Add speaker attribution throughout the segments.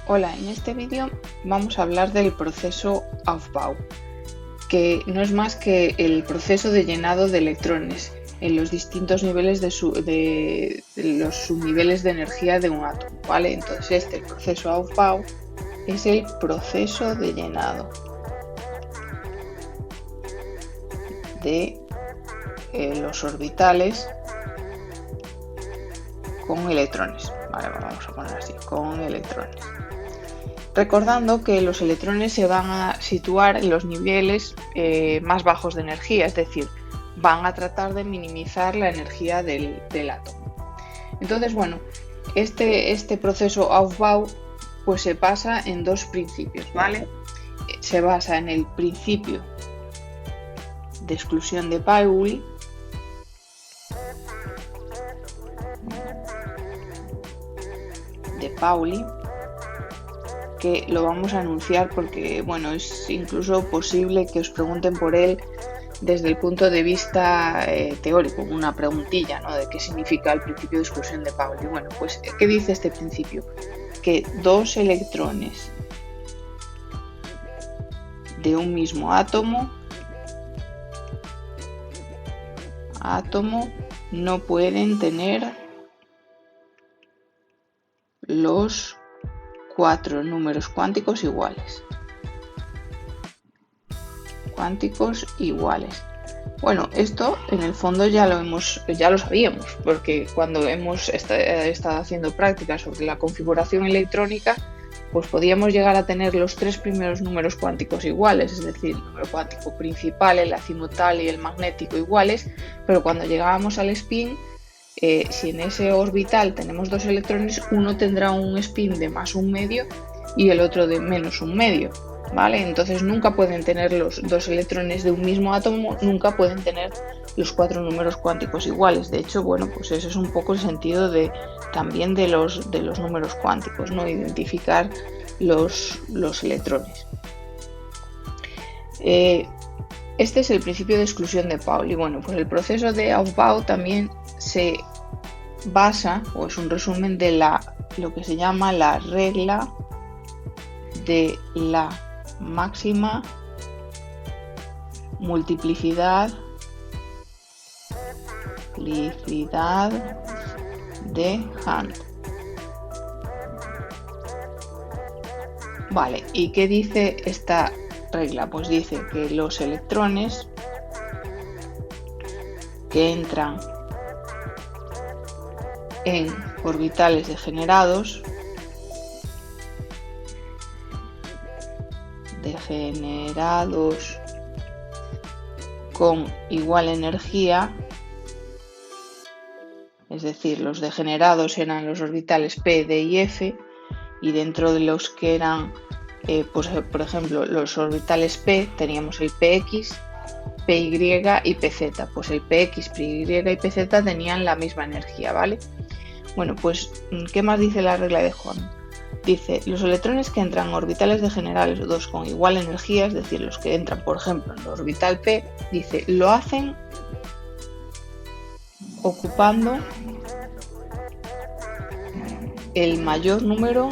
Speaker 1: Hola, en este vídeo vamos a hablar del proceso Aufbau, que no es más que el proceso de llenado de electrones en los distintos niveles de los subniveles de energía de un átomo, ¿vale? Entonces el proceso Aufbau es el proceso de llenado de los orbitales con electrones, ¿vale? Vamos a poner así, con electrones. Recordando que los electrones se van a situar en los niveles más bajos de energía, es decir, van a tratar de minimizar la energía del átomo. Entonces, bueno, este proceso Aufbau pues se basa en dos principios, ¿vale? Se basa en el principio de exclusión de Pauli, que lo vamos a anunciar porque, bueno, es incluso posible que os pregunten por él desde el punto de vista teórico, una preguntilla, ¿no? De qué significa el principio de exclusión de Pauli. Bueno, pues, ¿qué dice este principio? Que dos electrones de un mismo átomo no pueden tener los 4 números cuánticos iguales. Bueno, esto en el fondo ya lo sabíamos, porque cuando hemos estado haciendo prácticas sobre la configuración electrónica, pues podíamos llegar a tener los 3 primeros números cuánticos iguales, es decir, el número cuántico principal, el azimutal y el magnético iguales, pero cuando llegábamos al spin, si en ese orbital tenemos dos electrones, uno tendrá un spin de más un medio y el otro de menos un medio, ¿vale? Entonces nunca pueden tener los dos electrones de un mismo átomo, nunca pueden tener los 4 números cuánticos iguales. De hecho, bueno, pues ese es un poco el sentido también de los números cuánticos, ¿no? Identificar los electrones. Este es el principio de exclusión de Pauli. Bueno, pues el proceso de Aufbau también se basa, o es un resumen de lo que se llama la regla de la máxima multiplicidad de Hund. Vale, ¿y qué dice esta regla? Pues dice que los electrones que entran en orbitales degenerados con igual energía, es decir, los degenerados eran los orbitales p, d y f, y dentro de los que eran, pues, por ejemplo, los orbitales p teníamos el px, py y pz, pues el px, py y pz tenían la misma energía, ¿vale? Bueno, pues, ¿qué más dice la regla de Hund? Dice, los electrones que entran en orbitales degenerados 2 con igual energía, es decir, los que entran, por ejemplo, en el orbital p, dice, lo hacen ocupando el mayor número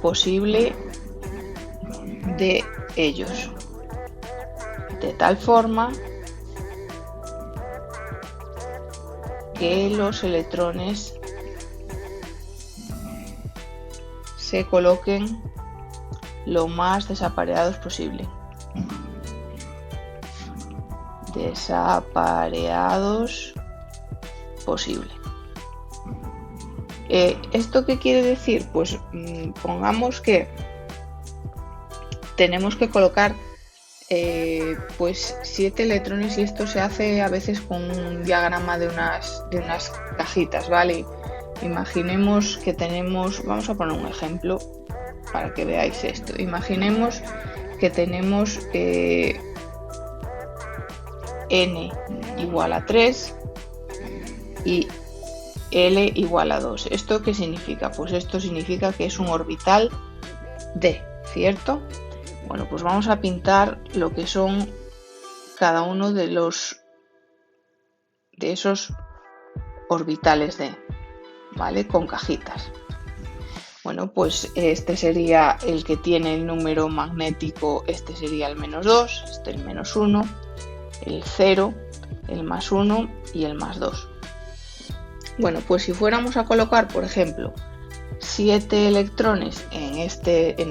Speaker 1: posible de ellos, de tal forma que los electrones se coloquen lo más desapareados posible. ¿Esto qué quiere decir? Pues pongamos que tenemos que colocar pues 7 electrones, y esto se hace a veces con un diagrama de unas cajitas, ¿vale? Imaginemos que tenemos, vamos a poner un ejemplo para que veáis esto. Imaginemos que tenemos n igual a 3 y L igual a 2. ¿Esto qué significa? Pues esto significa que es un orbital D, ¿cierto? Bueno, pues vamos a pintar lo que son cada uno de esos orbitales D. ¿vale? Con cajitas. Bueno, pues este sería el que tiene el número magnético, este sería el -2, este el -1, el 0, el +1 y el +2. Bueno, pues si fuéramos a colocar, por ejemplo, 7 electrones en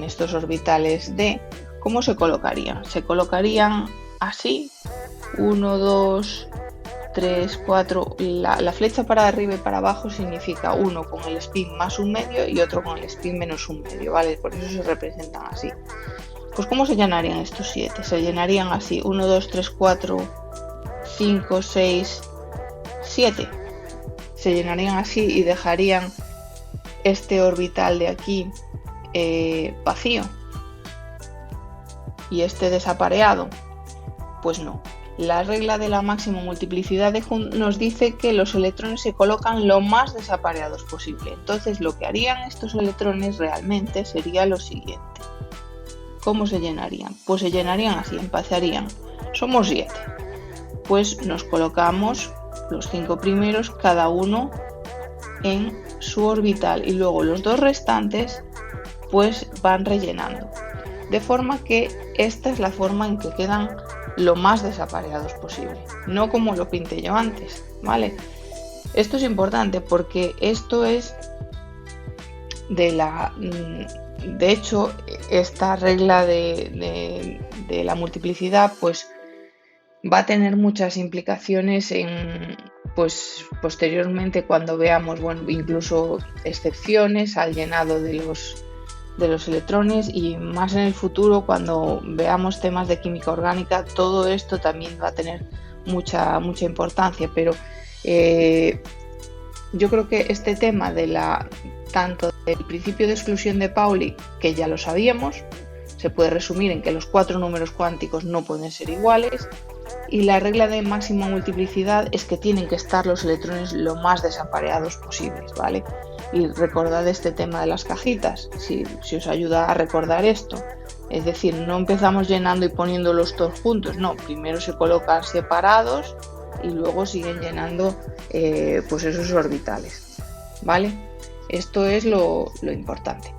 Speaker 1: estos orbitales D, ¿cómo se colocarían? Se colocarían así, 1, 2, 3, 4, la flecha para arriba y para abajo significa uno con el spin +1/2 y otro con el spin -1/2, ¿vale? Por eso se representan así. Pues ¿cómo se llenarían estos 7? Se llenarían así, 1, 2, 3, 4, 5, 6, 7. Se llenarían así y dejarían este orbital de aquí vacío y este desapareado. Pues no. La regla de la máxima multiplicidad de Hund nos dice que los electrones se colocan lo más desapareados posible. Entonces lo que harían estos electrones realmente sería lo siguiente. ¿Cómo se llenarían? Pues se llenarían así, empezarían. Somos 7. Pues nos colocamos los 5 primeros, cada uno en su orbital, y luego los 2 restantes pues van rellenando. De forma que esta es la forma en que quedan lo más desapareados posible, no como lo pinté yo antes, ¿vale? Esto es importante porque esto es de hecho, esta regla de la multiplicidad pues va a tener muchas implicaciones pues posteriormente cuando veamos, bueno, incluso excepciones al llenado de los electrones, y más en el futuro cuando veamos temas de química orgánica, todo esto también va a tener mucha importancia, pero yo creo que este tema tanto del principio de exclusión de Pauli, que ya lo sabíamos, se puede resumir en que los 4 números cuánticos no pueden ser iguales, y la regla de máxima multiplicidad es que tienen que estar los electrones lo más desapareados posibles, ¿vale? Y recordad este tema de las cajitas, si os ayuda a recordar esto. Es decir, no empezamos llenando y poniéndolos todos juntos, no, primero se colocan separados y luego siguen llenando pues esos orbitales, ¿vale? Esto es lo importante.